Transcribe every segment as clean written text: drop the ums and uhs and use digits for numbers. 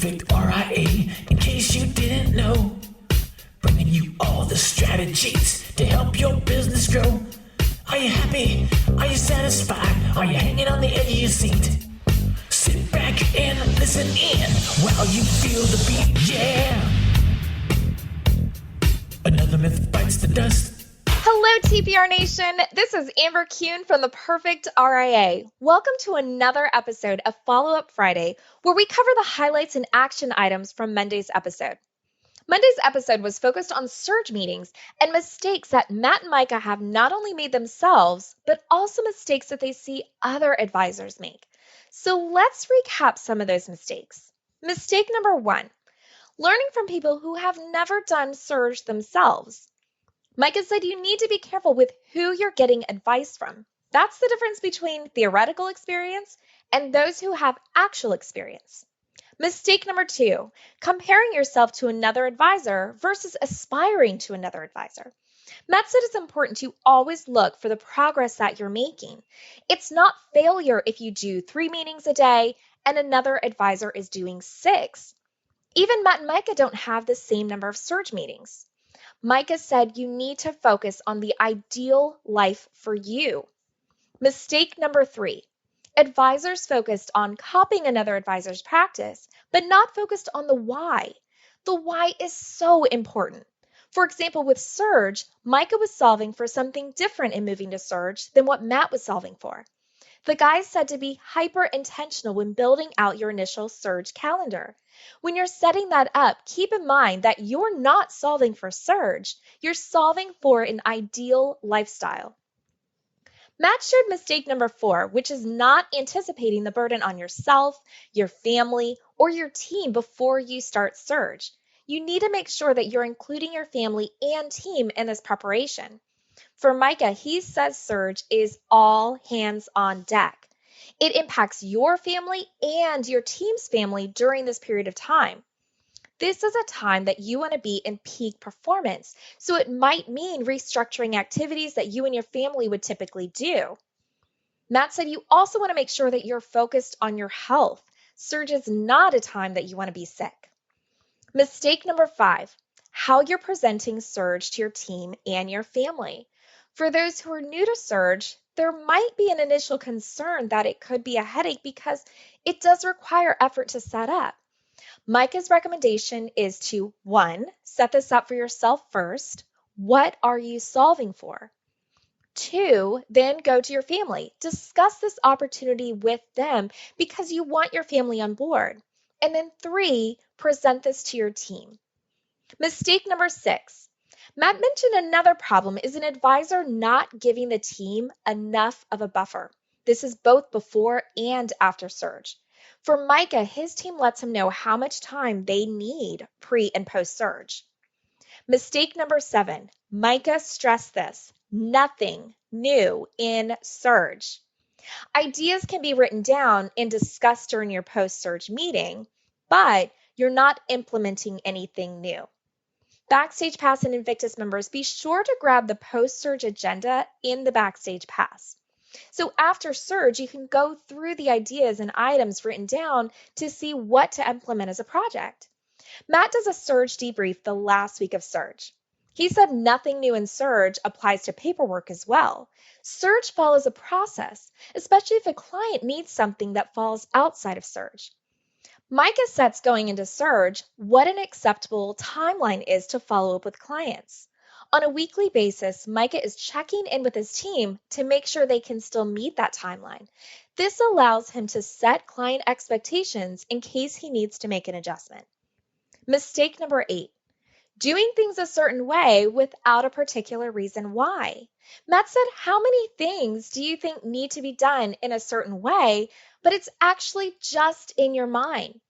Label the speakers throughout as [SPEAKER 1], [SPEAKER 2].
[SPEAKER 1] Perfect RIA, in case you didn't know. Bringing you all the strategies to help your business grow. Are you happy? Are you satisfied? Are you hanging on the edge of your seat? Sit back and listen in while you feel the beat, yeah. Another myth bites the dust.
[SPEAKER 2] Hello, TPR Nation. This is Amber Kuhn from the Perfect RIA. Welcome to another episode of Follow Up Friday, where we cover the highlights and action items from Monday's episode. Monday's episode was focused on surge meetings and mistakes that Matt and Micah have not only made themselves, but also mistakes that they see other advisors make. So let's recap some of those mistakes. Mistake number 1, learning from people who have never done surge themselves. Micah said you need to be careful with who you're getting advice from. That's the difference between theoretical experience and those who have actual experience. Mistake number 2, comparing yourself to another advisor versus aspiring to another advisor. Matt said it's important to always look for the progress that you're making. It's not failure if you do 3 meetings a day and another advisor is doing 6. Even Matt and Micah don't have the same number of surge meetings. Micah said you need to focus on the ideal life for you. Mistake number 3, advisors focused on copying another advisor's practice, but not focused on the why. The why is so important. For example, with Surge, Micah was solving for something different in moving to Surge than what Matt was solving for. The guy said to be hyper-intentional when building out your initial Surge calendar. When you're setting that up, keep in mind that you're not solving for Surge. You're solving for an ideal lifestyle. Matt shared mistake number 4, which is not anticipating the burden on yourself, your family, or your team before you start Surge. You need to make sure that you're including your family and team in this preparation. For Micah, he says Surge is all hands on deck. It impacts your family and your team's family during this period of time. This is a time that you want to be in peak performance, so it might mean restructuring activities that you and your family would typically do. Matt said you also want to make sure that you're focused on your health. Surge is not a time that you want to be sick. Mistake number 5, how you're presenting Surge to your team and your family. For those who are new to Surge, there might be an initial concern that it could be a headache because it does require effort to set up. Micah's recommendation is to 1, set this up for yourself first. What are you solving for? 2, then go to your family. Discuss this opportunity with them because you want your family on board. And then 3, present this to your team. Mistake number 6. Matt mentioned another problem is an advisor not giving the team enough of a buffer. This is both before and after Surge. For Micah, his team lets him know how much time they need pre and post Surge. Mistake number 7. Micah stressed this. Nothing new in Surge. Ideas can be written down and discussed during your post-Surge meeting, but you're not implementing anything new. Backstage Pass and Invictus members, be sure to grab the post-Surge agenda in the Backstage Pass. So after Surge, you can go through the ideas and items written down to see what to implement as a project. Matt does a Surge debrief the last week of Surge. He said nothing new in Surge applies to paperwork as well. Surge follows a process, especially if a client needs something that falls outside of Surge. Micah sets going into Surge what an acceptable timeline is to follow up with clients. On a weekly basis, Micah is checking in with his team to make sure they can still meet that timeline. This allows him to set client expectations in case he needs to make an adjustment. Mistake number 8. Doing things a certain way without a particular reason why. Matt said, how many things do you think need to be done in a certain way, but it's actually just in your mind?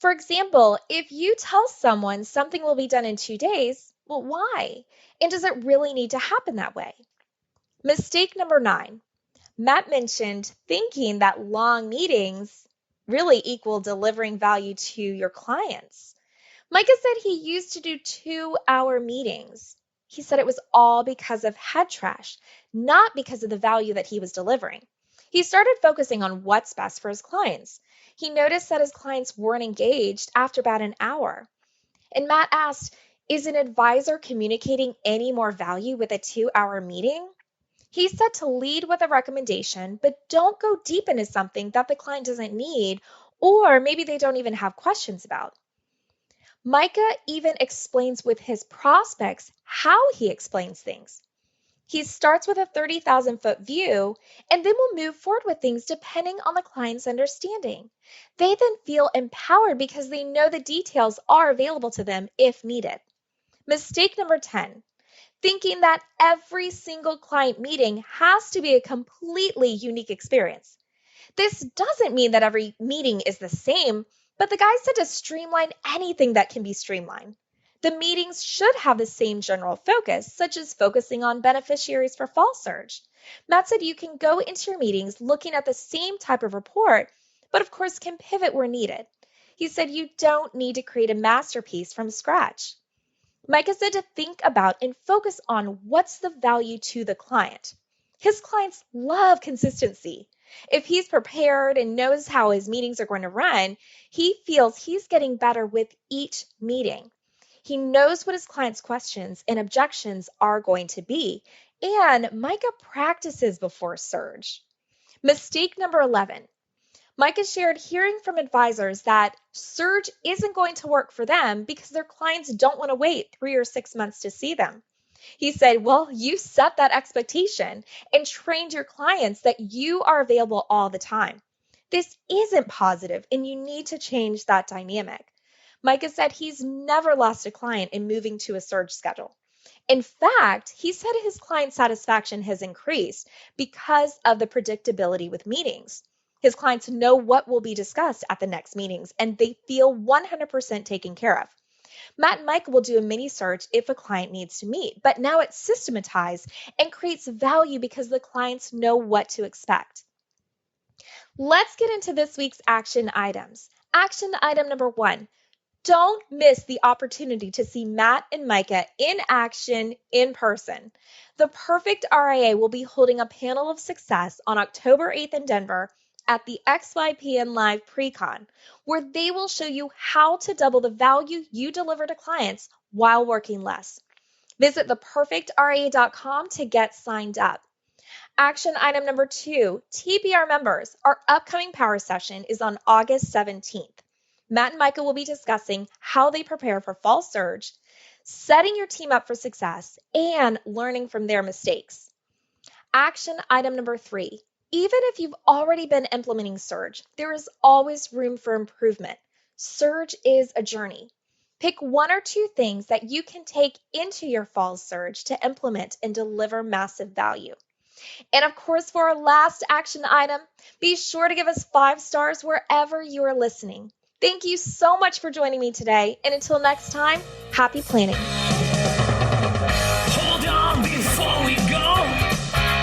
[SPEAKER 2] For example, if you tell someone something will be done in 2 days, well, why? And does it really need to happen that way? Mistake number 9. Matt mentioned thinking that long meetings really equal delivering value to your clients. Micah said he used to do 2-hour meetings. He said it was all because of head trash, not because of the value that he was delivering. He started focusing on what's best for his clients. He noticed that his clients weren't engaged after about an hour. And Matt asked, is an advisor communicating any more value with a 2-hour meeting? He said to lead with a recommendation, but don't go deep into something that the client doesn't need, or maybe they don't even have questions about. Micah even explains with his prospects how he explains things. He starts with a 30,000-foot view and then will move forward with things depending on the client's understanding. They then feel empowered because they know the details are available to them if needed. Mistake number 10, thinking that every single client meeting has to be a completely unique experience. This doesn't mean that every meeting is the same, but the guy said to streamline anything that can be streamlined. The meetings should have the same general focus, such as focusing on beneficiaries for Fall Surge. Matt said you can go into your meetings looking at the same type of report, but of course can pivot where needed. He said you don't need to create a masterpiece from scratch. Micah said to think about and focus on what's the value to the client. His clients love consistency. If he's prepared and knows how his meetings are going to run, he feels he's getting better with each meeting. He knows what his clients' questions and objections are going to be, and Micah practices before Surge. Mistake number 11. Micah shared hearing from advisors that Surge isn't going to work for them because their clients don't want to wait 3 or 6 months to see them. He said, well, you set that expectation and trained your clients that you are available all the time. This isn't positive, and you need to change that dynamic. Micah said he's never lost a client in moving to a Surge schedule. In fact, he said his client satisfaction has increased because of the predictability with meetings. His clients know what will be discussed at the next meetings, and they feel 100% taken care of. Matt and Micah will do a mini search if a client needs to meet, but now it's systematized and creates value because the clients know what to expect. Let's get into this week's action items. Action item number 1. Don't miss the opportunity to see Matt and Micah in action in person. The Perfect RIA will be holding a panel of success on October 8th in Denver at the XYPN Live Pre-Con, where they will show you how to double the value you deliver to clients while working less. Visit theperfectria.com to get signed up. Action item number 2, TBR members, our upcoming power session is on August 17th. Matt and Micah will be discussing how they prepare for Fall Surge, setting your team up for success, and learning from their mistakes. Action item number 3, even if you've already been implementing Surge, there is always room for improvement. Surge is a journey. Pick 1 or 2 things that you can take into your Fall Surge to implement and deliver massive value. And of course, for our last action item, be sure to give us 5 stars wherever you are listening. Thank you so much for joining me today, and until next time, happy planning.
[SPEAKER 1] Hold on before we go.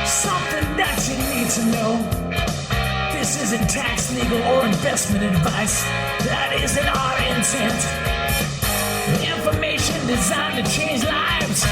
[SPEAKER 1] Something that you need to know. This isn't tax, legal, or investment advice. That isn't our intent. Information designed to change lives.